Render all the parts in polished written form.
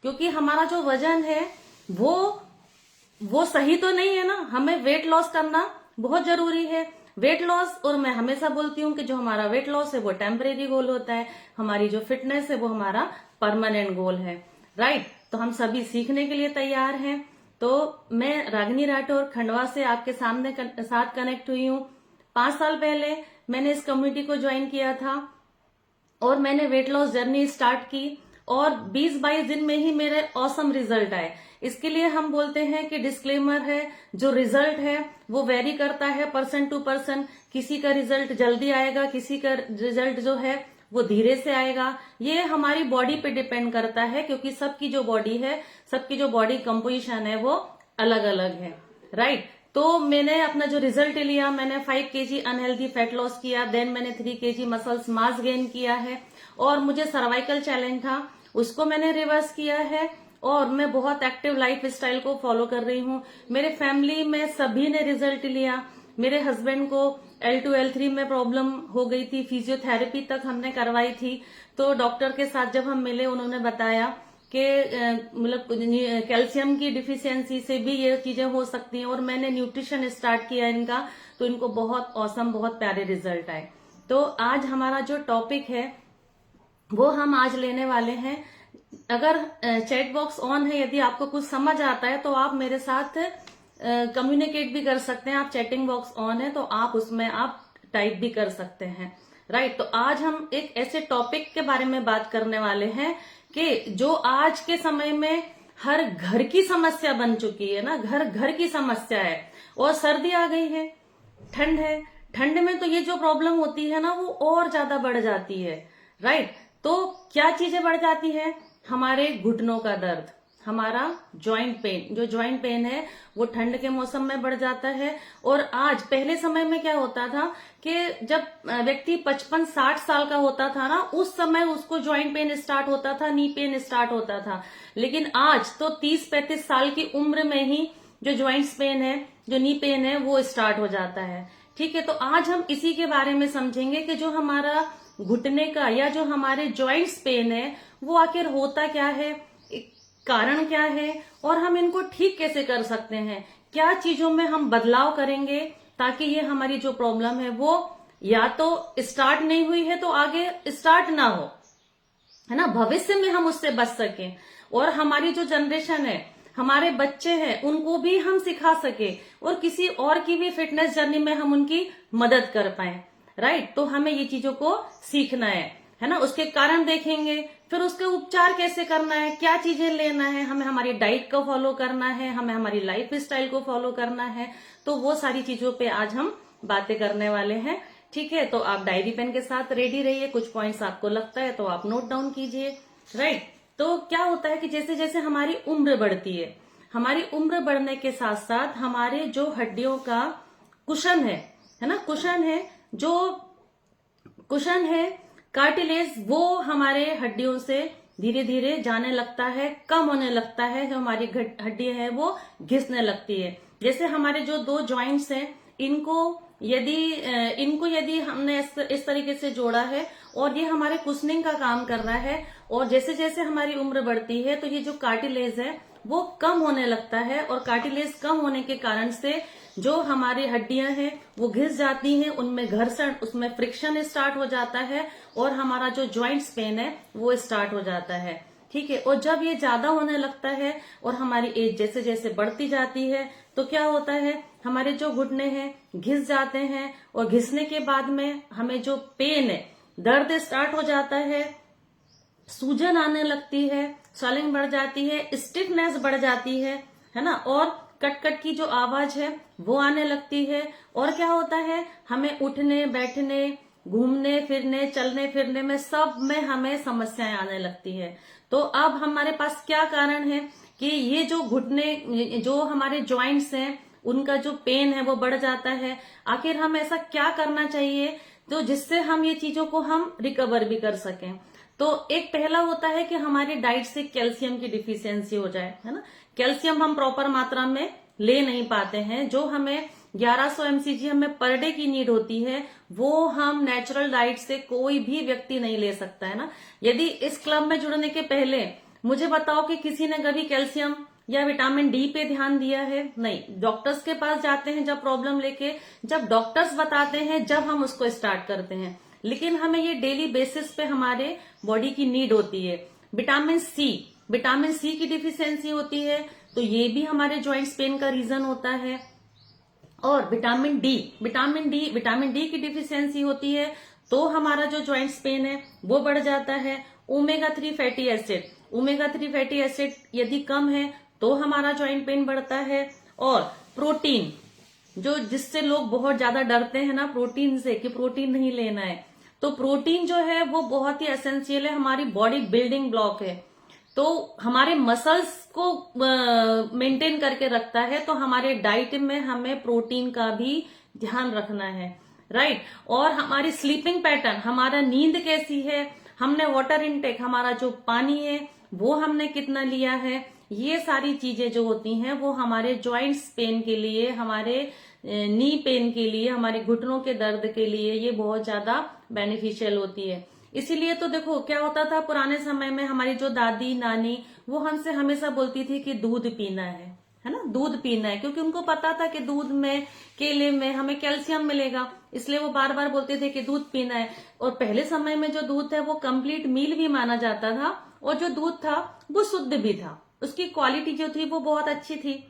क्योंकि हमारा जो वजन है वो सही तो नहीं है ना। हमें वेट लॉस करना बहुत जरूरी है। वेट लॉस, और मैं हमेशा बोलती हूँ कि जो हमारा वेट लॉस है वो टेम्परेरी गोल होता है, हमारी जो फिटनेस है वो हमारा परमानेंट गोल है। राइट, तो हम सभी सीखने के लिए तैयार हैं। तो मैं रागिनी राठौर खंडवा से आपके साथ कनेक्ट हुई हूँ। 5 साल पहले मैंने इस कम्युनिटी को ज्वाइन किया था और मैंने वेट लॉस जर्नी स्टार्ट की और 20-22 दिन में ही मेरे ऑसम रिजल्ट आए। इसके लिए हम बोलते हैं कि डिस्क्लेमर है, जो रिजल्ट है वो वेरी करता है पर्सन टू पर्सन। किसी का रिजल्ट जल्दी आएगा, किसी का रिजल्ट जो है वो धीरे से आएगा। ये हमारी बॉडी पे डिपेंड करता है, क्योंकि सबकी जो बॉडी है, सबकी जो बॉडी कंपोजिशन है वो अलग अलग है। राइट, तो मैंने अपना जो रिजल्ट लिया, मैंने 5 kg अनहेल्दी फैट लॉस किया, देन मैंने 3 kg मसल्स मास गेन किया है, और मुझे सर्वाइकल चैलेंज था उसको मैंने रिवर्स किया है, और मैं बहुत एक्टिव लाइफ स्टाइल को फॉलो कर रही हूँ। मेरे फैमिली में सभी ने रिजल्ट लिया। मेरे हस्बैंड को L2 L3 में प्रॉब्लम हो गई थी, फिजियोथेरेपी तक हमने करवाई थी। तो डॉक्टर के साथ जब हम मिले, उन्होंने बताया कि मतलब कैल्शियम की डिफिशियंसी से भी ये चीजें हो सकती हैं, और मैंने न्यूट्रिशन स्टार्ट किया इनका, तो इनको बहुत औसम, बहुत प्यारे रिजल्ट आए। तो आज हमारा जो टॉपिक है वो हम आज लेने वाले हैं। अगर चैट बॉक्स ऑन है, यदि आपको कुछ समझ आता है तो आप मेरे साथ कम्युनिकेट भी कर सकते हैं। आप चैटिंग बॉक्स ऑन है तो आप उसमें आप टाइप भी कर सकते हैं। राइट, तो आज हम एक ऐसे टॉपिक के बारे में बात करने वाले हैं कि जो आज के समय में हर घर की समस्या बन चुकी है ना, घर घर की समस्या है। और सर्दी आ गई है, ठंड है, ठंड में तो ये जो प्रॉब्लम होती है ना वो और ज्यादा बढ़ जाती है। राइट, तो क्या चीजें बढ़ जाती है? हमारे घुटनों का दर्द, हमारा जॉइंट पेन, जो जॉइंट पेन है वो ठंड के मौसम में बढ़ जाता है। और आज, पहले समय में क्या होता था कि जब व्यक्ति 55-60 साल का होता था ना, उस समय उसको जॉइंट पेन स्टार्ट होता था, नी पेन स्टार्ट होता था। लेकिन आज तो 30-35 साल की उम्र में ही जो जॉइंट्स पेन है, जो नी पेन है वो स्टार्ट हो जाता है। ठीक है, तो आज हम इसी के बारे में समझेंगे कि जो हमारा घुटने का या जो हमारे जॉइंट्स पेन है वो आखिर होता क्या है, कारण क्या है, और हम इनको ठीक कैसे कर सकते हैं। क्या चीजों में हम बदलाव करेंगे ताकि ये हमारी जो प्रॉब्लम है वो या तो स्टार्ट नहीं हुई है तो आगे स्टार्ट ना हो, है ना, भविष्य में हम उससे बच सकें। और हमारी जो जनरेशन है, हमारे बच्चे हैं, उनको भी हम सिखा सके और किसी और की भी फिटनेस जर्नी में हम उनकी मदद कर पाए। राइट, तो हमें ये चीजों को सीखना है ना। उसके कारण देखेंगे, फिर उसके उपचार कैसे करना है, क्या चीजें लेना है, हमें हमारी डाइट को फॉलो करना है, हमें हमारी लाइफ स्टाइल को फॉलो करना है। तो वो सारी चीजों पे आज हम बातें करने वाले हैं। ठीक है, तो आप डायरी पेन के साथ रेडी रहिए। कुछ पॉइंट्स आपको लगता है तो आप नोट डाउन कीजिए। राइट, तो क्या होता है कि जैसे जैसे हमारी उम्र बढ़ती है, हमारी उम्र बढ़ने के साथ साथ हमारे जो हड्डियों का कुशन है ना, कुशन है, जो कुशन है, कार्टिलेज, वो हमारे हड्डियों से धीरे धीरे जाने लगता है, कम होने लगता है। जो हमारी हड्डी है वो घिसने लगती है। जैसे हमारे जो 2 जॉइंट्स हैं, इनको यदि हमने इस तरीके से जोड़ा है और ये हमारे कुशनिंग का काम कर रहा है, और जैसे जैसे हमारी उम्र बढ़ती है तो ये जो कार्टिलेज है वो कम होने लगता है, और कार्टिलेज कम होने के कारण से जो हमारी हड्डियां हैं वो घिस जाती हैं, उनमें घर्षण, उसमें फ्रिक्शन स्टार्ट हो जाता है, और हमारा जो जॉइंट्स पेन है वो स्टार्ट हो जाता है। ठीक है, और जब ये ज्यादा होने लगता है और हमारी एज जैसे जैसे बढ़ती जाती है तो क्या होता है, हमारे जो घुटने हैं घिस जाते हैं, और घिसने के बाद में हमें जो पेन है, दर्द स्टार्ट हो जाता है, सूजन आने लगती है, स्वेलिंग बढ़ जाती है, स्टिफनेस बढ़ जाती है ना, और कट कट की जो आवाज है वो आने लगती है। और क्या होता है, हमें उठने बैठने, घूमने फिरने, चलने फिरने में, सब में हमें समस्याएं आने लगती है। तो अब हमारे पास क्या कारण है कि ये जो घुटने, जो हमारे जॉइंट्स हैं, उनका जो पेन है वो बढ़ जाता है। आखिर हम ऐसा क्या करना चाहिए तो जिससे हम ये चीजों को हम रिकवर भी कर सकें। तो एक पहला होता है कि हमारी डाइट से कैल्शियम की डिफिशियंसी हो जाए, है ना। कैल्शियम हम प्रॉपर मात्रा में ले नहीं पाते हैं। जो हमें 1100 mcg हमें पर डे की नीड होती है, वो हम नेचुरल डाइट से कोई भी व्यक्ति नहीं ले सकता, है ना। यदि इस क्लब में जुड़ने के पहले मुझे बताओ कि किसी ने कभी कैल्शियम या विटामिन डी पे ध्यान दिया है? नहीं। डॉक्टर्स के पास जाते हैं जब प्रॉब्लम लेके, जब डॉक्टर्स बताते हैं जब हम उसको स्टार्ट करते हैं, लेकिन हमें ये डेली बेसिस पे हमारे बॉडी की नीड होती है। विटामिन सी की डिफिशियंसी होती है तो ये भी हमारे जॉइंट्स पेन का रीजन होता है। और विटामिन डी की डिफिशियंसी होती है तो हमारा जो जॉइंट्स पेन है वो बढ़ जाता है। ओमेगा 3 फैटी एसिड यदि कम है तो हमारा जॉइंट पेन बढ़ता है। और प्रोटीन, जो जिससे लोग बहुत ज्यादा डरते हैं ना प्रोटीन से, कि प्रोटीन नहीं लेना है, तो प्रोटीन जो है वो बहुत ही एसेंशियल है, हमारी बॉडी बिल्डिंग ब्लॉक है, तो हमारे मसल्स को मेंटेन करके रखता है। तो हमारे डाइट में हमें प्रोटीन का भी ध्यान रखना है, राइट। और हमारी स्लीपिंग पैटर्न, हमारा नींद कैसी है, हमने वाटर इनटेक, हमारा जो पानी है वो हमने कितना लिया है, ये सारी चीजें जो होती हैं वो हमारे जॉइंट्स पेन के लिए, हमारे नी पेन के लिए, हमारे घुटनों के दर्द के लिए ये बहुत ज्यादा बेनिफिशियल होती है। इसीलिए तो देखो क्या होता था पुराने समय में, हमारी जो दादी नानी वो हमसे हमेशा बोलती थी कि दूध पीना है ना, दूध पीना है, क्योंकि उनको पता था कि दूध में, केले में हमें कैल्शियम मिलेगा, इसलिए वो बार बार बोलते थे कि दूध पीना है। और पहले समय में जो दूध है वो कंप्लीट मील भी माना जाता था, और जो दूध था वो शुद्ध भी था, उसकी क्वालिटी जो थी वो बहुत अच्छी थी।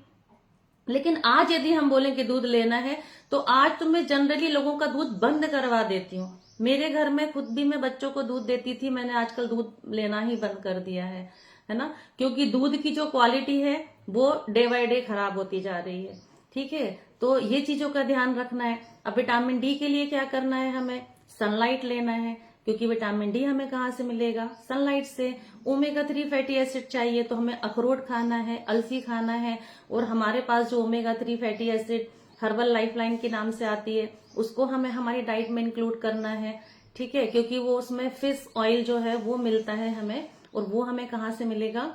लेकिन आज यदि हम बोलें कि दूध लेना है तो आज तो मैं जनरली लोगों का दूध बंद करवा देती हूँ। मेरे घर में खुद भी मैं बच्चों को दूध देती थी, मैंने आजकल दूध लेना ही बंद कर दिया है ना, क्योंकि दूध की जो क्वालिटी है वो डे बाय डे खराब होती जा रही है। ठीक है, तो ये चीजों का ध्यान रखना है। अब विटामिन डी के लिए क्या करना है, हमें सनलाइट लेना है, क्योंकि विटामिन डी हमें कहाँ से मिलेगा, सनलाइट से। ओमेगा 3 फैटी एसिड चाहिए तो हमें अखरोट खाना है, अलसी खाना है, और हमारे पास जो omega 3 fatty acid herbal lifeline के नाम से आती है उसको हमें हमारी डाइट में इंक्लूड करना है। ठीक है, क्योंकि वो उसमें फिश ऑयल जो है वो मिलता है हमें, और वो हमें कहाँ से मिलेगा,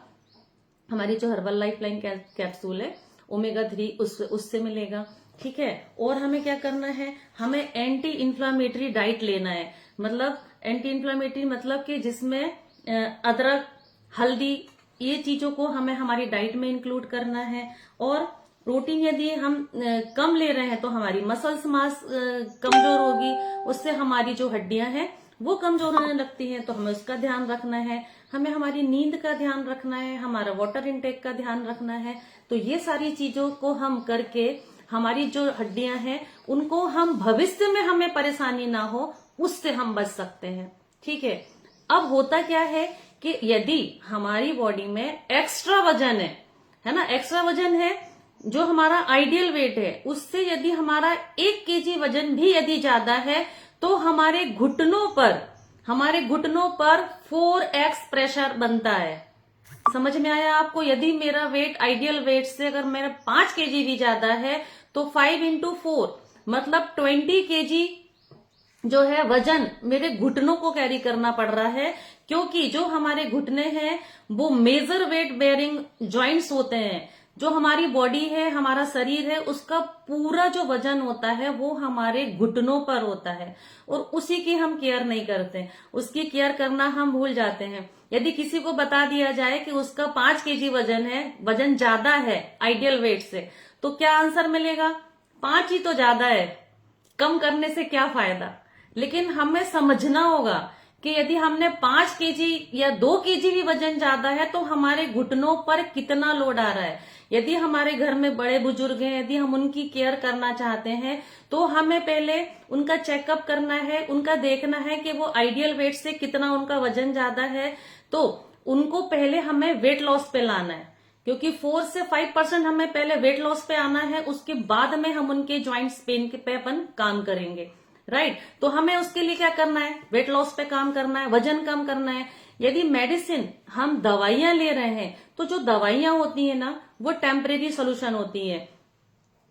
हमारी जो हर्बल लाइफलाइन कैप्सूल है ओमेगा 3 उससे मिलेगा। ठीक है, और हमें क्या करना है, हमें एंटी इन्फ्लामेटरी डाइट लेना है। मतलब एंटी इन्फ्लामेटरी मतलब कि जिसमें अदरक, हल्दी, ये चीजों को हमें हमारी डाइट में इंक्लूड करना है। और प्रोटीन यदि हम कम ले रहे हैं तो हमारी मसल्स मास कमजोर होगी, उससे हमारी जो हड्डियां हैं वो कमजोर होने लगती हैं, तो हमें उसका ध्यान रखना है। हमें हमारी नींद का ध्यान रखना है, हमारा वाटर इनटेक का ध्यान रखना है। तो ये सारी चीजों को हम करके हमारी जो हड्डियां हैं उनको हम भविष्य में हमें परेशानी ना हो उससे हम बच सकते हैं। ठीक है, अब होता क्या है कि यदि हमारी बॉडी में एक्स्ट्रा वजन है ना, एक्स्ट्रा वजन है, जो हमारा आइडियल वेट है उससे यदि हमारा 1 केजी वजन भी यदि ज्यादा है तो हमारे घुटनों पर 4x प्रेशर बनता है। समझ में आया आपको? यदि मेरा वेट आइडियल वेट से अगर मेरा 5 केजी भी ज्यादा है तो 5 into 4 मतलब 20 केजी जो है वजन मेरे घुटनों को कैरी करना पड़ रहा है, क्योंकि जो हमारे घुटने हैं वो मेजर वेट बेयरिंग जॉइंट्स होते हैं। जो हमारी बॉडी है, हमारा शरीर है, उसका पूरा जो वजन होता है वो हमारे घुटनों पर होता है, और उसी की हम केयर नहीं करते, उसकी केयर करना हम भूल जाते हैं। यदि किसी को बता दिया जाए कि उसका 5 केजी वजन है, वजन ज्यादा है आइडियल वेट से, तो क्या आंसर मिलेगा? 5 ही तो ज्यादा है, कम करने से क्या फायदा। लेकिन हमें समझना होगा कि यदि हमने 5 केजी या 2 केजी भी वजन ज्यादा है तो हमारे घुटनों पर कितना लोड आ रहा है। यदि हमारे घर में बड़े बुजुर्ग हैं, यदि हम उनकी केयर करना चाहते हैं तो हमें पहले उनका चेकअप करना है, उनका देखना है कि वो आइडियल वेट से कितना उनका वजन ज्यादा है, तो उनको पहले हमें वेट लॉस पे लाना है, क्योंकि 4 से 5% हमें पहले वेट लॉस पे आना है, उसके बाद में हम उनके ज्वाइंट्स पेन के पे अपन काम करेंगे, राइट। तो हमें उसके लिए क्या करना है, वेट लॉस पे काम करना है, वजन कम करना है। यदि मेडिसिन हम दवाइयां ले रहे हैं तो जो दवाइयां होती है ना वो टेम्परेरी सोल्यूशन होती है।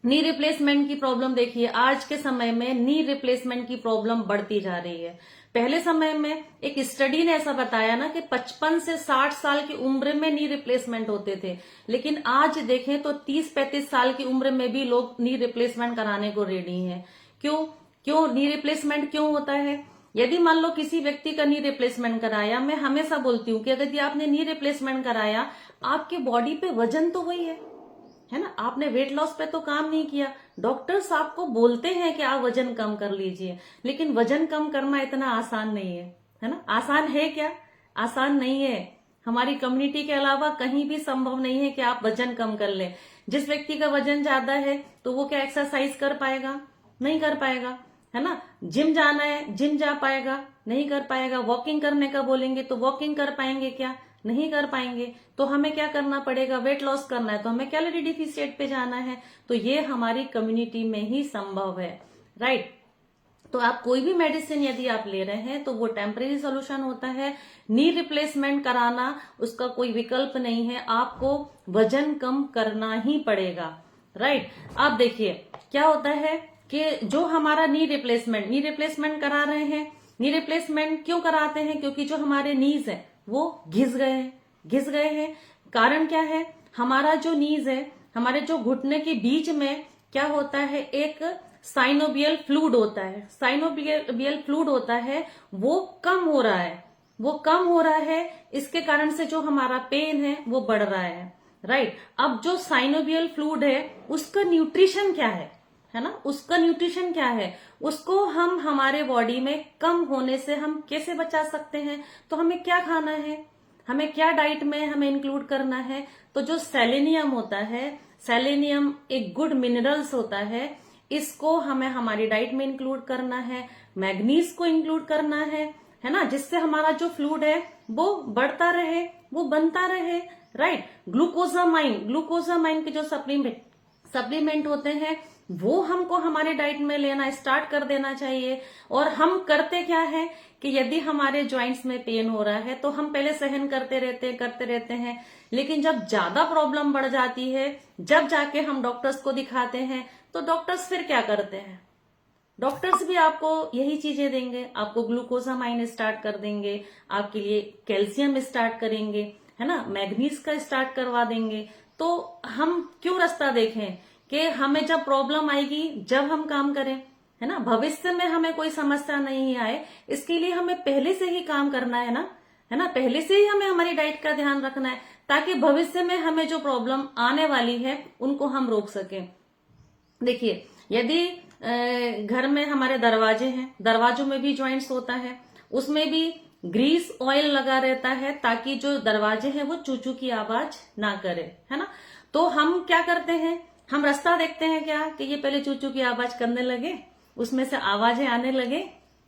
नी रिप्लेसमेंट की प्रॉब्लम देखिए, आज के समय में नी रिप्लेसमेंट की प्रॉब्लम बढ़ती जा रही है। पहले समय में एक स्टडी ने ऐसा बताया ना कि 55 से 60 साल की उम्र में नी रिप्लेसमेंट होते थे, लेकिन आज देखें तो 30-35 साल की उम्र में भी लोग नी रिप्लेसमेंट कराने को रेडी हैं। क्यों नी रिप्लेसमेंट क्यों होता है? यदि मान लो किसी व्यक्ति का नी रिप्लेसमेंट कराया, मैं हमेशा बोलती हूँ कि अगर यदि आपने नी रिप्लेसमेंट कराया, आपके बॉडी पे वजन तो वही है ना, आपने वेट लॉस पे तो काम नहीं किया। डॉक्टर्स आपको बोलते हैं कि आप वजन कम कर लीजिए, लेकिन वजन कम करना इतना आसान नहीं है ना। आसान है क्या? आसान नहीं है। हमारी कम्युनिटी के अलावा कहीं भी संभव नहीं है कि आप वजन कम कर लें। जिस व्यक्ति का वजन ज्यादा है तो वो क्या एक्सरसाइज कर पाएगा? नहीं कर पाएगा, है ना। जिम जाना है, जिम जा पाएगा? नहीं कर पाएगा। वॉकिंग करने का बोलेंगे तो वॉकिंग कर पाएंगे क्या? नहीं कर पाएंगे। तो हमें क्या करना पड़ेगा? वेट लॉस करना है तो हमें कैलोरी डिफिशिएट पे जाना है। तो ये हमारी कम्युनिटी में ही संभव है, राइट। तो आप कोई भी मेडिसिन यदि आप ले रहे हैं तो वो टेम्परेरी सोल्यूशन होता है। नी रिप्लेसमेंट कराना उसका कोई विकल्प नहीं है, आपको वजन कम करना ही पड़ेगा, राइट। आप देखिए क्या होता है कि जो हमारा नी रिप्लेसमेंट करा रहे हैं, नी रिप्लेसमेंट क्यों कराते हैं? क्योंकि जो हमारे नीज है वो घिस गए हैं। कारण क्या है? हमारा जो नीज है, हमारे जो घुटने के बीच में क्या होता है, एक साइनोवियल फ्लूइड होता है, वो कम हो रहा है। इसके कारण से जो हमारा पेन है वो बढ़ रहा है, राइट। अब जो साइनोवियल फ्लूइड है उसका न्यूट्रिशन क्या है ना, उसका न्यूट्रिशन क्या है, उसको हम हमारे बॉडी में कम होने से हम कैसे बचा सकते हैं? तो हमें क्या खाना है, हमें क्या डाइट में हमें इंक्लूड करना है? तो जो सेलेनियम होता है, सेलेनियम एक गुड मिनरल्स होता है, इसको हमें हमारी डाइट में इंक्लूड करना है। मैग्नीज को इंक्लूड करना है ना, जिससे हमारा जो फ्लूइड है वो बढ़ता रहे, वो बनता रहे, राइट। ग्लूकोजामाइन के जो सप्लीमेंट होते हैं वो हमको हमारे डाइट में लेना स्टार्ट कर देना चाहिए। और हम करते क्या है कि यदि हमारे जॉइंट्स में पेन हो रहा है तो हम पहले सहन करते रहते हैं, लेकिन जब ज्यादा प्रॉब्लम बढ़ जाती है, जब जाके हम डॉक्टर्स को दिखाते हैं, तो डॉक्टर्स फिर क्या करते हैं? डॉक्टर्स भी आपको यही चीजें देंगे, आपको ग्लूकोजामाइन स्टार्ट कर देंगे, आपके लिए कैल्शियम स्टार्ट करेंगे, है ना, मैग्नीज का स्टार्ट करवा देंगे। तो हम क्यों रास्ता देखें कि हमें जब प्रॉब्लम आएगी जब हम काम करें, है ना। भविष्य में हमें कोई समस्या नहीं आए, इसके लिए हमें पहले से ही काम करना है ना, पहले से ही हमें हमारी डाइट का ध्यान रखना है, ताकि भविष्य में हमें जो प्रॉब्लम आने वाली है उनको हम रोक सकें। देखिए, यदि घर में हमारे दरवाजे हैं, दरवाजों में भी जॉइंट्स होता है, उसमें भी ग्रीस ऑयल लगा रहता है ताकि जो दरवाजे हैं वो चूचू की आवाज ना करे, है ना। तो हम क्या करते हैं, हम रास्ता देखते हैं क्या कि ये पहले चूचू की आवाज करने लगे, उसमें से आवाजें आने लगे,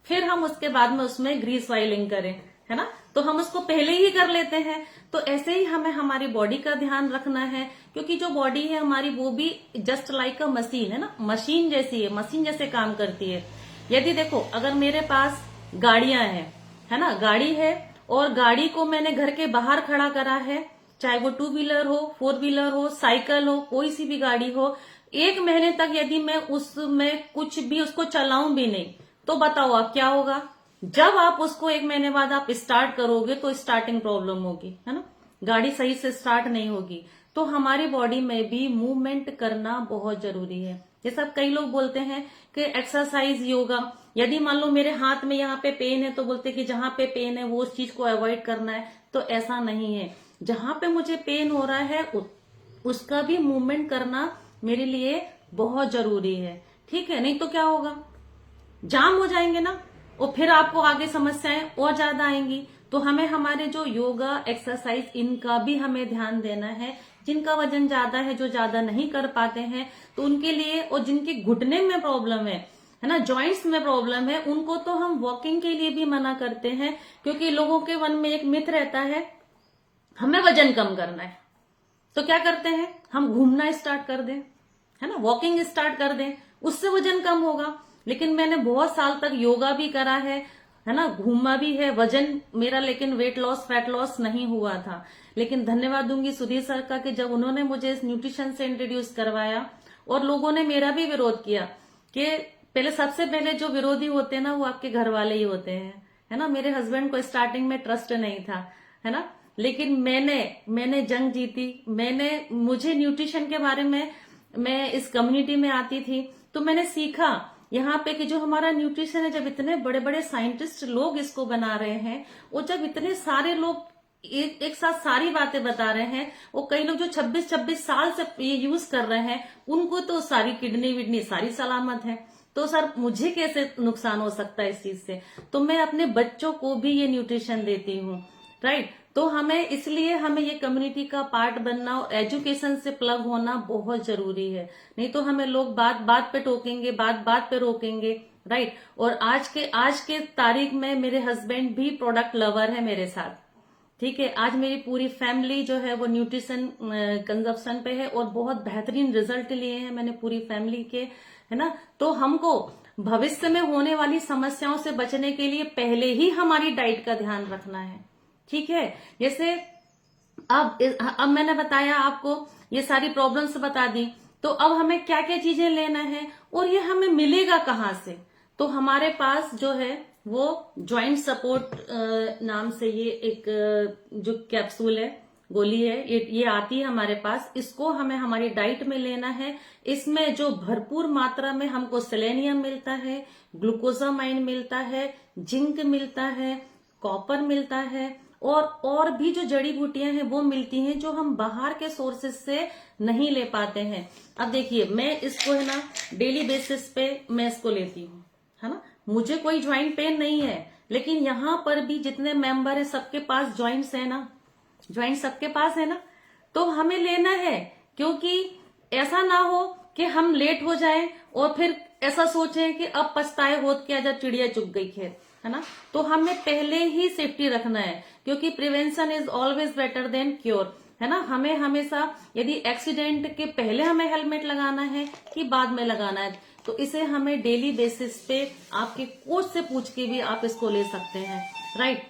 फिर हम उसके बाद में उसमें ग्रीस ऑयलिंग करें, है ना। तो हम उसको पहले ही कर लेते हैं। तो ऐसे ही हमें हमारी बॉडी का ध्यान रखना है, क्योंकि जो बॉडी है हमारी वो भी जस्ट लाइक अ मशीन है ना, मशीन जैसी है, मशीन जैसे काम करती है। यदि देखो, अगर मेरे पास गाड़ियां हैं, है ना, गाड़ी है और गाड़ी को मैंने घर के बाहर खड़ा करा है, चाहे वो 2 व्हीलर हो, 4 व्हीलर हो, साइकिल हो, कोई सी भी गाड़ी हो, 1 महीने तक यदि मैं उसमें कुछ भी उसको चलाऊं भी नहीं, तो बताओ आप क्या होगा? जब आप उसको 1 महीने बाद आप स्टार्ट करोगे तो स्टार्टिंग प्रॉब्लम होगी, है ना, गाड़ी सही से स्टार्ट नहीं होगी। तो हमारी बॉडी में भी मूवमेंट करना बहुत जरूरी है। जैसा कई लोग बोलते हैं कि एक्सरसाइज, योगा, यदि मान लो मेरे हाथ में यहाँ पे पेन है तो बोलते कि जहां पे पेन है वो उस चीज को अवॉइड करना है, तो ऐसा नहीं है। जहां पे मुझे पेन हो रहा है उसका भी मूवमेंट करना मेरे लिए बहुत जरूरी है, ठीक है। नहीं तो क्या होगा, जाम हो जाएंगे ना, और फिर आपको आगे समस्याएं और ज्यादा आएंगी। तो हमें हमारे जो योगा, एक्सरसाइज, इनका भी हमें ध्यान देना है। जिनका वजन ज्यादा है, जो ज्यादा नहीं कर पाते हैं, तो उनके लिए, और जिनके घुटने में प्रॉब्लम है ना, जॉइंट्स में प्रॉब्लम है, उनको तो हम वॉकिंग के लिए भी मना करते हैं, क्योंकि लोगों के मन में एक मिथ रहता है हमें वजन कम करना है, तो क्या करते हैं, हम घूमना स्टार्ट कर दें, है ना, वॉकिंग स्टार्ट कर दें, उससे वजन कम होगा। लेकिन मैंने बहुत साल तक योगा भी करा है ना, घूमा भी है, वजन मेरा लेकिन वेट लॉस, फैट लॉस नहीं हुआ था। लेकिन धन्यवाद दूंगी सुधीर सर का कि जब उन्होंने मुझे इस न्यूट्रिशन से इंट्रोड्यूस करवाया, और लोगों ने मेरा भी विरोध किया कि पहले, सबसे पहले जो विरोधी होते हैं ना वो आपके घर वाले ही होते हैं, है ना। मेरे हस्बैंड को स्टार्टिंग में ट्रस्ट नहीं था, है ना, लेकिन मैंने जंग जीती। मुझे न्यूट्रिशन के बारे में, मैं इस कम्युनिटी में आती थी तो मैंने सीखा यहाँ पे कि जो हमारा न्यूट्रिशन है, जब इतने बड़े बड़े साइंटिस्ट लोग इसको बना रहे हैं, और जब इतने सारे लोग एक साथ सारी बातें बता रहे हैं, और कई लोग जो 26-26 साल से ये यूज कर रहे हैं, उनको तो सारी किडनी विडनी सारी सलामत है। तो सर मुझे कैसे नुकसान हो सकता है इस चीज से? तो मैं अपने बच्चों को भी ये न्यूट्रिशन देती हूँ, राइट। तो हमें इसलिए हमें ये कम्युनिटी का पार्ट बनना और एजुकेशन से प्लग होना बहुत जरूरी है। नहीं तो हमें लोग बात बात पे टोकेंगे, बात बात पे रोकेंगे, राइट। और आज के तारीख में मेरे हस्बैंड भी प्रोडक्ट लवर है मेरे साथ, ठीक है। आज मेरी पूरी फैमिली जो है वो न्यूट्रिशन कंजप्शन पे है, और बहुत बेहतरीन रिजल्ट लिए हैं मैंने पूरी फैमिली के, है ना। तो हमको भविष्य में होने वाली समस्याओं से बचने के लिए पहले ही हमारी डाइट का ध्यान रखना है, ठीक है। जैसे अब मैंने बताया आपको, ये सारी प्रॉब्लम्स बता दी, तो अब हमें क्या क्या चीजें लेना है और ये हमें मिलेगा कहाँ से? तो हमारे पास जो है वो जॉइंट सपोर्ट नाम से ये एक जो कैप्सूल है, गोली है, ये आती है हमारे पास। इसको हमें हमारी डाइट में लेना है। इसमें जो भरपूर मात्रा में हमको सेलेनियम मिलता है, ग्लूकोजामाइन मिलता है, जिंक मिलता है, कॉपर मिलता है, और भी जो जड़ी बूटियां हैं वो मिलती हैं, जो हम बाहर के सोर्सेज से नहीं ले पाते हैं। अब देखिए, मैं इसको है ना डेली बेसिस पे मैं इसको लेती हूँ, है ना। मुझे कोई ज्वाइंट पेन नहीं है, लेकिन यहाँ पर भी जितने मेंबर है सबके पास ज्वाइंट्स है ना, ज्वाइंट सबके पास है ना। तो हमें लेना है, क्योंकि ऐसा ना हो कि हम लेट हो जाएं और फिर ऐसा सोचें कि अब पछताए होत क्या जब चिड़िया चुग गई खेत, है ना। तो हमें पहले ही सेफ्टी रखना है, क्योंकि prevention is always better than cure, है ना। हमें हमेशा यदि एक्सीडेंट के पहले हमें हेलमेट लगाना है कि बाद में लगाना है, तो इसे हमें डेली बेसिस पे आपके कोच से पूछ के भी आप इसको ले सकते हैं, राइट।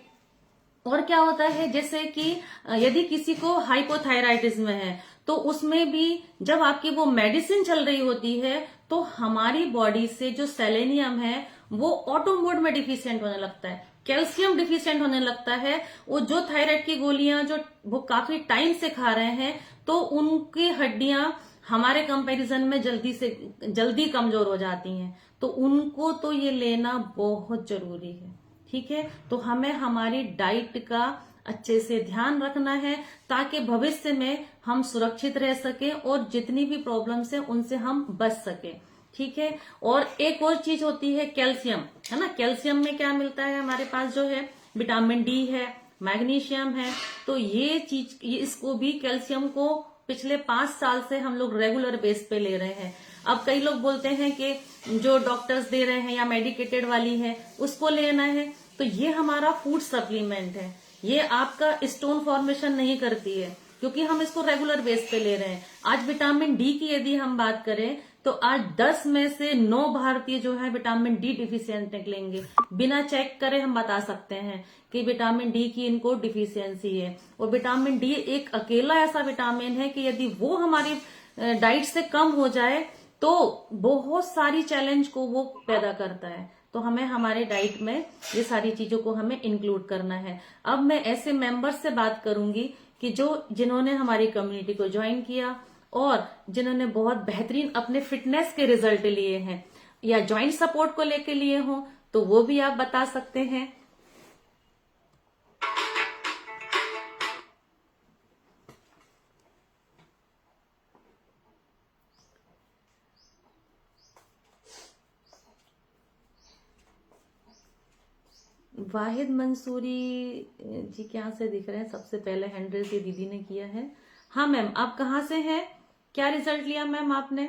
और क्या होता है, जैसे कि यदि किसी को हाइपोथायराइडिज्म है, तो उसमें भी जब आपकी वो मेडिसिन चल रही होती है, तो हमारी बॉडी से जो सेलेनियम है वो ऑटो मोड में डिफिशिएंट होने लगता है, कैल्शियम डिफिशिएंट होने लगता है। वो जो थायराइड की गोलियां जो वो काफी टाइम से खा रहे हैं, तो उनकी हड्डियां हमारे कंपैरिजन में जल्दी कमजोर हो जाती हैं। तो उनको तो ये लेना बहुत जरूरी है, ठीक है। तो हमें हमारी डाइट का अच्छे से ध्यान रखना है, ताकि भविष्य में हम सुरक्षित रह सके और जितनी भी प्रॉब्लम्स है उनसे हम बच सके, ठीक है। और एक और चीज होती है कैल्शियम, है ना। कैल्शियम में क्या मिलता है हमारे पास, जो है विटामिन डी है, मैग्नीशियम है। तो ये इसको भी कैल्शियम को पिछले 5 साल से हम लोग रेगुलर बेस पे ले रहे हैं। अब कई लोग बोलते हैं कि जो डॉक्टर्स दे रहे हैं या मेडिकेटेड वाली है उसको लेना है, तो ये हमारा फूड सप्लीमेंट है, ये आपका स्टोन फॉर्मेशन नहीं करती है, क्योंकि हम इसको रेगुलर बेस पे ले रहे हैं। आज विटामिन डी की यदि हम बात करें, तो आज 10 में से 9 भारतीय जो है विटामिन डी डिफिशियंट निकलेंगे। बिना चेक करे हम बता सकते हैं कि विटामिन डी की इनको डिफिशियंसी है। और विटामिन डी एक अकेला ऐसा विटामिन है कि यदि वो हमारी डाइट से कम हो जाए तो बहुत सारी चैलेंज को वो पैदा करता है। तो हमें हमारे डाइट में ये सारी चीजों को हमें इंक्लूड करना है। अब मैं ऐसे मेंबर्स से बात करूंगी कि जिन्होंने हमारी कम्युनिटी को ज्वाइन किया और जिन्होंने बहुत बेहतरीन अपने फिटनेस के रिजल्ट लिए हैं या ज्वाइंट सपोर्ट को लेके लिए हों, तो वो भी आप बता सकते हैं। वाहिद मंसूरी जी क्या से दिख रहे हैं, सबसे पहले हैंड रेज ये दीदी ने किया है। हाँ मैम, आप कहाँ से हैं, क्या रिजल्ट लिया मैम आपने?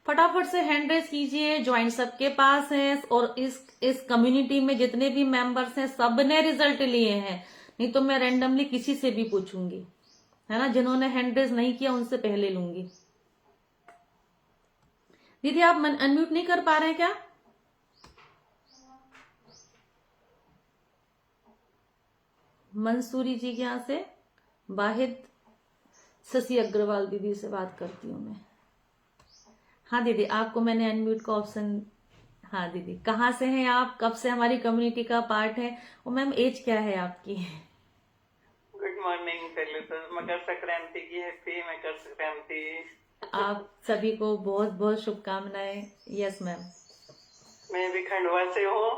फटाफट से हैंड रेज कीजिए। ज्वाइंट सबके पास है और इस कम्युनिटी में जितने भी मेंबर्स हैं सब ने रिजल्ट लिए हैं, नहीं तो मैं रैंडमली किसी से भी पूछूंगी, है ना। जिन्होंने हैंड रेज नहीं किया उनसे पहले लूंगी। दीदी आप अनम्यूट नहीं कर पा रहे हैं क्या? मंसूरी जी के यहाँ से वाहिद शशि अग्रवाल दीदी से बात करती हूँ मैं। हाँ दीदी, आपको मैंने अनम्यूट का ऑप्शन, हाँ दीदी कहाँ से हैं आप, कब से हमारी कम्युनिटी का पार्ट है, और मैम एज क्या है आपकी? गुड मॉर्निंग पहले तो मकर संक्रांति की हैप्पी मकर संक्रांति। आप सभी को बहुत बहुत शुभकामनाएं। Yes ma'am. मैं भी खंडवा से हूँ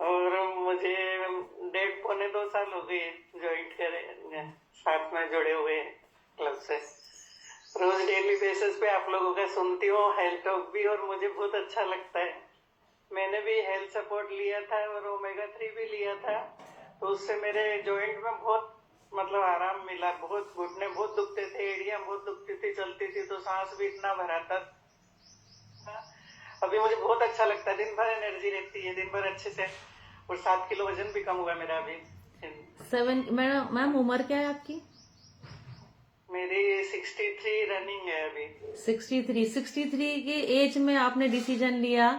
और मुझे 1.5-2 साल हो गए ज्वाइन करे, साथ में जुड़े हुए क्लब से। रोज डेली बेसिस पे आप लोगों का सुनती हूँ, हेल्थ टॉक भी, और मुझे बहुत अच्छा लगता है। मैंने भी हेल्थ सपोर्ट लिया था और ओमेगा 3 भी लिया था, तो उससे मेरे जॉइंट में बहुत मतलब आराम मिला। बहुत घुटने बहुत दुखते थे, एड़ियां बहुत दुखती थी, चलती थी तो सांस भी इतना भराता था। अभी मुझे बहुत अच्छा लगता है, दिन भर एनर्जी रहती है, दिन भर अच्छे से। और 7 किलो वजन भी कम हुआ मेरा अभी। 7 मैम उम्र क्या है आपकी? मेरी 63 रनिंग है अभी। 63 की एज में आपने डिसीजन लिया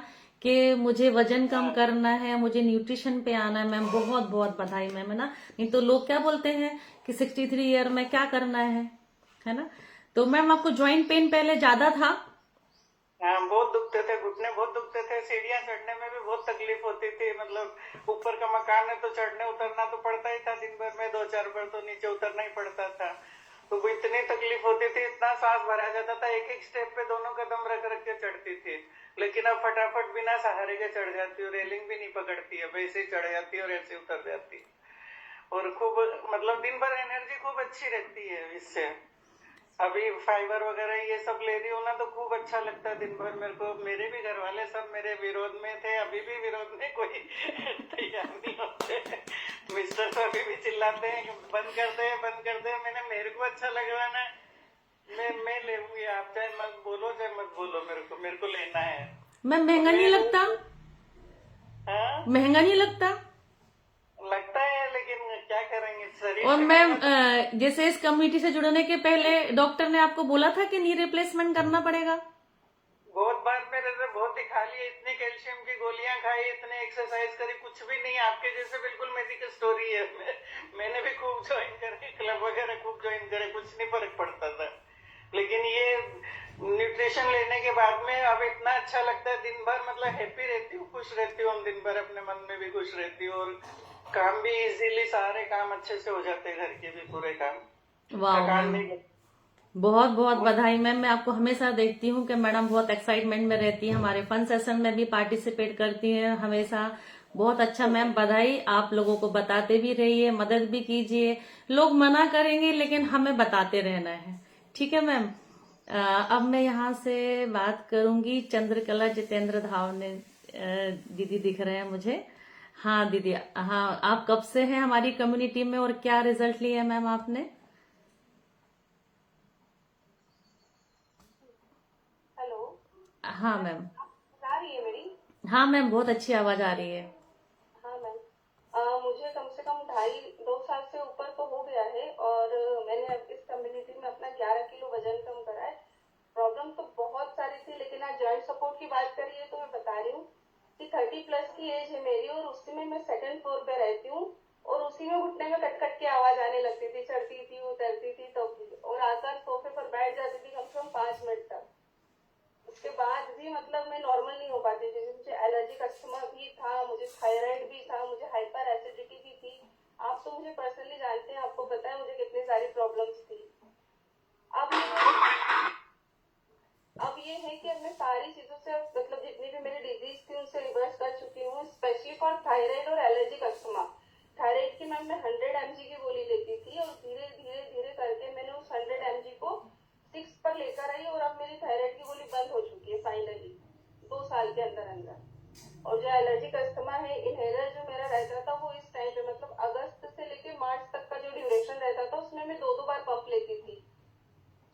कि मुझे वजन कम करना है, मुझे न्यूट्रिशन पे आना है। मैम बहुत बहुत बधाई मैम, है ना। नहीं तो लोग क्या बोलते हैं कि 63 ईयर में क्या करना है ना। तो मैम आपको ज्वाइंट पेन पहले ज्यादा था? हाँ, बहुत दुखते थे, घुटने बहुत दुखते थे, सीढ़ियाँ चढ़ने में भी बहुत तकलीफ होती थी। मतलब ऊपर का मकान है तो चढ़ने उतरना तो पड़ता ही था, दिन भर में 2-4 बार तो नीचे उतरना ही पड़ता था। तो वो इतनी तकलीफ होती थी, इतना सांस भरा जाता था, एक एक स्टेप पे दोनों कदम रख रख के चढ़ती थी। लेकिन अब फटाफट बिना सहारे के चढ़ जाती हूँ, रेलिंग भी नहीं पकड़ती है, वैसे ही चढ़ जाती है और ऐसे उतर जाती है। और खूब मतलब दिन भर एनर्जी खूब अच्छी रहती है इससे। अभी फाइबर वगैरह ये सब ले रही हूँ ना, तो खूब अच्छा लगता है दिन भर मेरे को। मेरे भी घर वाले सब मेरे विरोध में थे, अभी भी विरोध में कोई तैयार नहीं होते। मिस्टर तो अभी भी चिल्लाते हैं कि बंद कर दे, बंद कर दे। मेरे को अच्छा लग रहा है ना, मैं लेंगी। आप चाहे मत बोलो चाहे मत बोलो, मेरे को लेना है। मैम महंगा नहीं लगता? हाँ, महंगा नहीं लगता? लगता है, लेकिन क्या करेंगे, शरीर और से मैम मेहनत। जैसे इस कम्युनिटी से जुड़ने के पहले डॉक्टर ने आपको बोला था कि नी रिप्लेसमेंट करना पड़ेगा? बहुत बार मेरे से बहुत दिखा लिए, इतनी कैल्शियम की गोलियां खाई, इतने एक्सरसाइज करी, कुछ भी नहीं। आपके जैसे बिल्कुल मेडिकल स्टोरी है। मैंने भी खूब ज्वाइन करे, क्लब वगैरह खूब ज्वाइन करे, कुछ नहीं फर्क पड़ता था। लेकिन ये न्यूट्रिशन लेने के बाद में अब इतना अच्छा लगता है, दिन भर मतलब हैप्पी रहती हूँ, खुश रहती हूँ दिन भर, अपने मन में भी खुश रहती हूँ। और काम भी इजीली, सारे काम अच्छे से हो जाते हैं, घर के भी पूरे काम, वाह थकान मैम, नहीं। बहुत बहुत बधाई मैम। मैं आपको हमेशा देखती हूँ कि मैडम बहुत एक्साइटमेंट में रहती हैं, हमारे फन सेशन में भी पार्टिसिपेट करती हैं हमेशा। बहुत अच्छा मैम, बधाई। आप लोगों को बताते भी रहिए, मदद भी कीजिए। लोग मना करेंगे लेकिन हमें बताते रहना है, ठीक है मैम। अब मैं यहाँ से बात करूंगी चंद्रकला जितेंद्र धावने दीदी दिख रहे हैं मुझे। हाँ दीदी, हाँ आप कब से हैं हमारी कम्युनिटी में और क्या रिजल्ट लिए हैं मैम आपने? हेलो। हाँ मैम। आ रही है मेरी? हाँ मैम, बहुत अच्छी आवाज आ रही है। हाँ मैम। मुझे कम से कम 2.5-2 साल से ऊपर तो हो गया है और मैंने अब इस कम्युनिटी में अपना 11 किलो वजन कम करा है। प्रॉब्लम तो बहुत सारी थी, लेकिन आज जॉइंट सपोर्ट की बात करिए तो मैं बता रही हूँ कि 30+ की एज है मेरी और उसी में मैं 2nd फ्लोर पे रहती हूँ और उसी में घुटने में कट कट की आवाज आने लगती थी, चढ़ती थी उतरती थी तो, और आकर सोफे पर बैठ जाती थी कम से कम 5 मिनट तक। उसके बाद भी मतलब मैं नॉर्मल नहीं हो पाती थी। मुझे एलर्जिक अस्थमा भी था, मुझे थायराइड भी था, मुझे हाइपर एसिडिटी भी थी। आप तो मुझे पर्सनली जानते हैं, आपको पता है मुझे कितनी सारी प्रॉब्लम्स थी। अब ये है कि अब मैं सारी चीजों से मतलब जितनी भी मेरी डिजीज थी उनसे रिवर्स कर चुकी हूँ, स्पेशली फॉर थायराइड और एलर्जिक अस्थमा। थायराइड की मैम मैं 100 mg की गोली लेती थी और धीरे धीरे धीरे करके मैंने उस 100 mg को 6 पर लेकर आई और अब मेरी थायराइड की गोली बंद हो चुकी है फाइनली 2 साल के अंदर अंदर। और जो एलर्जिक अस्थमा है, इनहेलर जो मेरा रहता था वो इस टाइम पे मतलब अगस्त से लेके मार्च तक का जो ड्यूरेशन रहता था उसमें मैं 2-2 बार पंप लेती थी,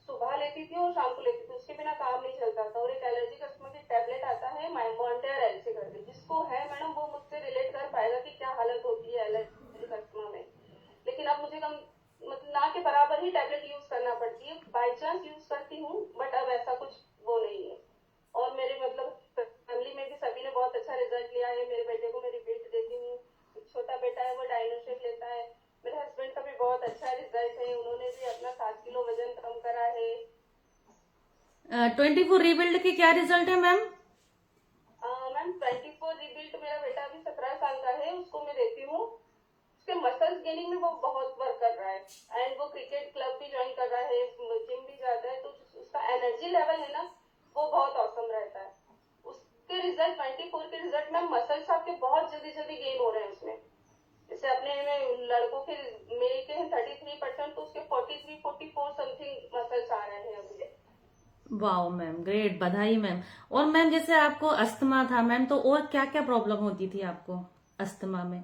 सुबह लेती थी और शाम को लेती थी, उसके बिना काम नहीं चलता था। और एक एलर्जिक अस्थमा की टैबलेट आता है मॉन्टेयर एल से करके, जिसको है मैडम वो मुझसे रिलेट कर पाएगा कि क्या हालत होती है एलर्जिक अस्थमा में। लेकिन अब मुझे कम मतलब ना के बराबर ही टैबलेट यूज करना पड़ती है, बाई चांस यूज करती हूँ बट अब ऐसा कुछ वो नहीं है। और मेरे मतलब फैमिली में भी सभी ने बहुत अच्छा रिजल्ट लिया है। मेरे बेटे को मैं रिपीट देती हूँ, छोटा बेटा है वो डायनोशेक लेता है। मेरे हस्बैंड का भी बहुत अच्छा रिजल्ट है, उन्होंने भी अपना 7 किलो वजन कम करा है। 24 रीबिल्ड के क्या रिजल्ट है मैम? मैम 24 रिबिल्ट मेरा बेटा अभी 17 साल का है, उसको मैं देती हूँ। उसके मसल्स गेनिंग में वो बहुत वर्क कर रहा है एंड वो क्रिकेट क्लब भी ज्वाइन कर रहा है, जिम भी जाता है, तो उसका एनर्जी लेवल है ना वो बहुत औसम रहता है। उसके रिजल्ट कल 24 के रिजल्ट में मसल्स आपके बहुत जल्दी जल्दी गेन हो रहे हैं उसमें। जैसे अपने में लड़कों के मेल के हैं 33%, तो उसके 43-44 समथिंग मसल्स आ रहे हैं अभी। वाओ मैम, ग्रेट, बधाई मैम। और मैम जैसे आपको अस्थमा था मैम, तो और क्या क्या प्रॉब्लम होती थी आपको अस्थमा में?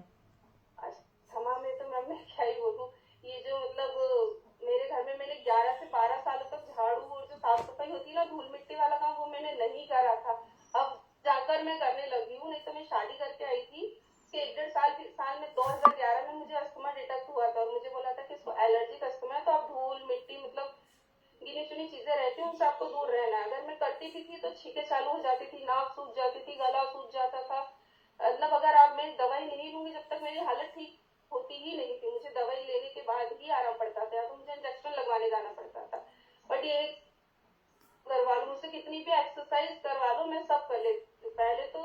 अस्थमा में तो मैम मैं क्या ही बोलूं, ये जो मतलब मेरे घर में मैंने 11 से 12 सालों तक झाड़ू और जो साफ सफाई होती है ना, धूल मिट्टी वाला काम, वो मैंने नहीं करा था। अब जाकर मैं करने लगी हूँ, नहीं तो मैं शादी करके आई थी कि 1.5 साल में 2011 में मुझे अस्थमा डिटेक्ट हुआ था और मुझे बोला था कि इसको एलर्जिक अस्थमा है, तो आप धूल मिट्टी मतलब गिनी चुनी चीजें रहती हैं उनसे आपको दूर रहना है। अगर मैं करती भी थी तो छींकें चालू हो जाती थी, नाक सूख जाती थी, गला सूख जाता था। मतलब अगर आप मैं दवाई नहीं लूंगी जब तक मेरी हालत ठीक होती ही नहीं थी, मुझे दवाई लेने के बाद ही आराम पड़ता था, तो मुझे इंजेक्शन लगवाने जाना पड़ता था। बट ये करवा लो मुझसे, कितनी भी एक्सरसाइज करवा लो मैं सब कर लेती हूँ। पहले तो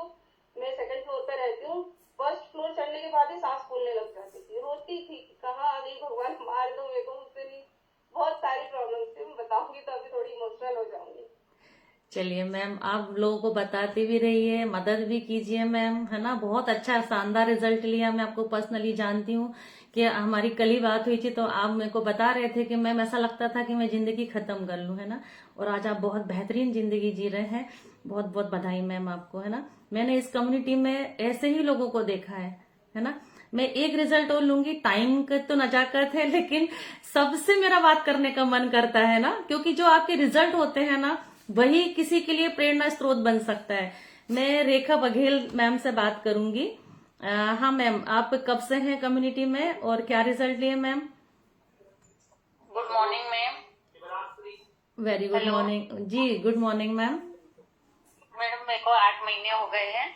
मैं सेकंड फ्लोर पे रहती हूँ, फर्स्ट फ्लोर चढ़ने के बाद ही सांस फूलने लग जाती थी, रोती थी कि कहाँ आ गई भगवान, मार दो मेरे को, मुझसे नहीं। बहुत सारी प्रॉब्लम थी, मैं बताऊंगी तो अभी थोड़ी इमोशनल हो जाऊंगी। चलिए मैम, आप लोगों को बताते भी रहिए, मदद भी कीजिए मैम, है ना। बहुत अच्छा शानदार रिजल्ट लिया, मैं आपको पर्सनली जानती हूँ कि हमारी कल ही बात हुई थी, तो आप मेरे को बता रहे थे कि मैम ऐसा लगता था कि मैं जिंदगी खत्म कर लूं, है ना। और आज आप बहुत बेहतरीन जिंदगी जी रहे हैं। बहुत बहुत बधाई मैम आपको, है ना। मैंने इस कम्युनिटी में ऐसे ही लोगों को देखा है ना। मैं एक रिजल्ट और लूंगी, टाइम का तो नजाकत है, लेकिन सबसे मेरा बात करने का मन करता है ना, क्योंकि जो आपके रिजल्ट होते हैं ना, वही किसी के लिए प्रेरणा स्रोत बन सकता है। मैं रेखा बघेल मैम से बात करूंगी। हाँ मैम, आप कब से हैं कम्युनिटी में और क्या रिजल्ट लिए ma'am? Good morning ma'am. Very good hello morning जी, गुड मॉर्निंग मैम। मैडम, मेरे को 8 महीने हो गए हैं।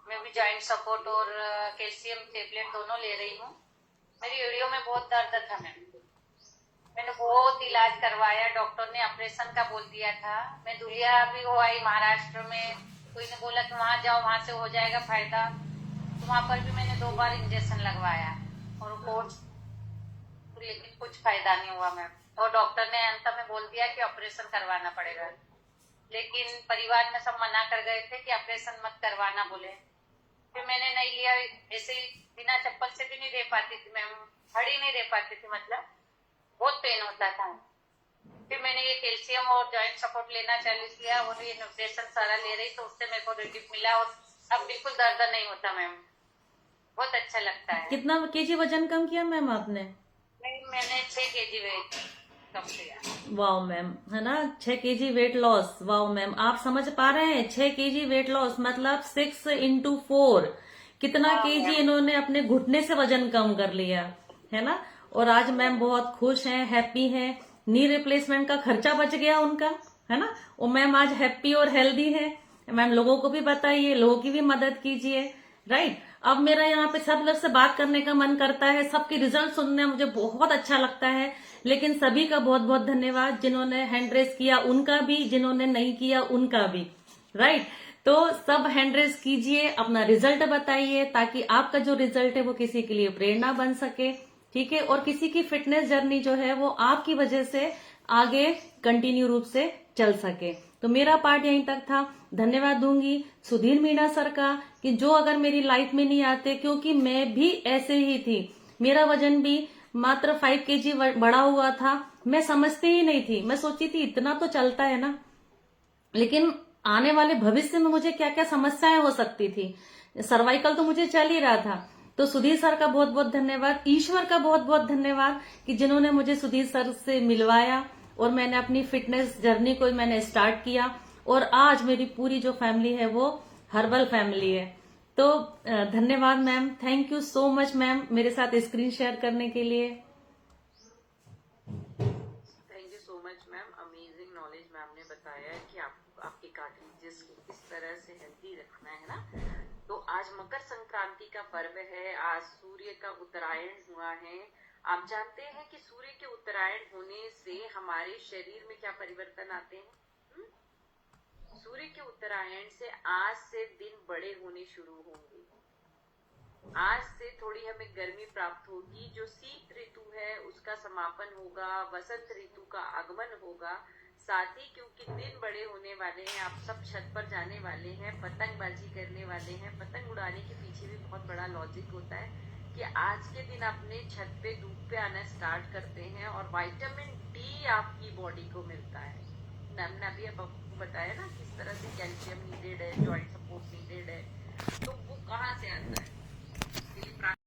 मैं भी जॉइंट सपोर्ट और कैल्शियम टेबलेट दोनों ले रही हूँ। मेरी एड़ियों में बहुत दर्द था मैम, मैंने बहुत इलाज करवाया, डॉक्टर ने ऑपरेशन का बोल दिया था। मैं दुलिया भी हो आई महाराष्ट्र में, कोई ने बोला कि वहां जाओ, वहां से हो जाएगा फायदा, तो वहां पर भी मैंने 2 बार इंजेक्शन लगवाया और कोर्स, लेकिन कुछ फायदा नहीं हुआ मैम। और डॉक्टर ने अंत में बोल दिया कि ऑपरेशन करवाना पड़ेगा, लेकिन परिवार में सब मना कर गए थे कि ऑपरेशन मत करवाना बोले। फिर मैंने नहीं लिया, ऐसे ही बिना चप्पल से भी नहीं रह पाती थी मैम, खड़ी नहीं रह पाती थी, मतलब बहुत पेन होता था। फिर मैंने ये कैल्शियम और जॉइंट सपोर्ट लेना चालू किया और ये न्यूट्रिशन सारा ले रही, तो उससे मेरे को रिलीफ मिला और अब बिल्कुल दर्द नहीं होता मैम, बहुत अच्छा लगता है। कितना केजी वजन कम किया मैम आपने? मैंने 6 kg वेट कम किया। वाओ मैम, है ना, 6 KG weight loss. Wow ma'am, आप समझ पा रहे हैं, 6 केजी वेट लॉस मतलब 6 into 4, कितना केजी इन्होंने अपने घुटने से वजन कम कर लिया, है ना। और आज मैम बहुत खुश हैं, हैप्पी हैं, नी रिप्लेसमेंट का खर्चा बच गया उनका, है ना। और मैम आज हैप्पी और हेल्दी है। मैम लोगों को भी बताइए, लोगों की भी मदद कीजिए, राइट। अब मेरा यहाँ पे सब लोग से बात करने का मन करता है, सबके रिजल्ट सुनने मुझे बहुत अच्छा लगता है, लेकिन सभी का बहुत बहुत धन्यवाद, जिन्होंने हैंड रेस किया उनका भी, जिन्होंने नहीं किया उनका भी, राइट। तो सब हैंड रेस कीजिए, अपना रिजल्ट बताइए, ताकि आपका जो रिजल्ट है वो किसी के लिए प्रेरणा बन सके, ठीक है। और किसी की फिटनेस जर्नी जो है वो आपकी वजह से आगे कंटिन्यू रूप से चल सके। तो मेरा पार्ट यहीं तक था। धन्यवाद दूंगी सुधीर मीणा सर का, कि जो अगर मेरी लाइफ में नहीं आते, क्योंकि मैं भी ऐसे ही थी, मेरा वजन भी मात्र 5 kg बढ़ा हुआ था, मैं समझती ही नहीं थी, मैं सोचती थी इतना तो चलता है ना, लेकिन आने वाले भविष्य में मुझे क्या क्या समस्याएं हो सकती थी, सर्वाइकल तो मुझे चल ही रहा था। तो सुधीर सर का बहुत बहुत धन्यवाद, ईश्वर का बहुत बहुत धन्यवाद कि जिन्होंने मुझे सुधीर सर से मिलवाया और मैंने अपनी फिटनेस जर्नी को मैंने स्टार्ट किया, और आज मेरी पूरी जो फैमिली है वो हर्बल फैमिली है। तो धन्यवाद ma'am, thank you so much ma'am मेरे साथ स्क्रीन शेयर करने के लिए। Thank you so much ma'am, amazing knowledge ma'am ने बताया है कि आपके कार्टिलेजेस को किस तरह से हेल्दी रखना है ना। तो आज मकर संक्रांति का पर्व है, आज सूर्य का उत्तरायण हुआ है। आप जानते हैं कि सूर्य के उत्तरायण होने से हमारे शरीर में क्या परिवर्तन आते हैं? सूर्य के उत्तरायण से आज से दिन बड़े होने शुरू होंगे, आज से थोड़ी हमें गर्मी प्राप्त होगी, जो शीत ऋतु है उसका समापन होगा, वसंत ऋतु का आगमन होगा। साथ ही क्योंकि दिन बड़े होने वाले हैं, आप सब छत पर जाने वाले हैं, पतंगबाजी करने वाले हैं। पतंग उड़ाने के पीछे भी बहुत बड़ा लॉजिक होता है कि आज के दिन अपने छत पे धूप पे आना स्टार्ट करते हैं और विटामिन डी आपकी बॉडी को मिलता है। मैम ने अभी आपको बताया ना किस तरह से कैल्शियम नीडेड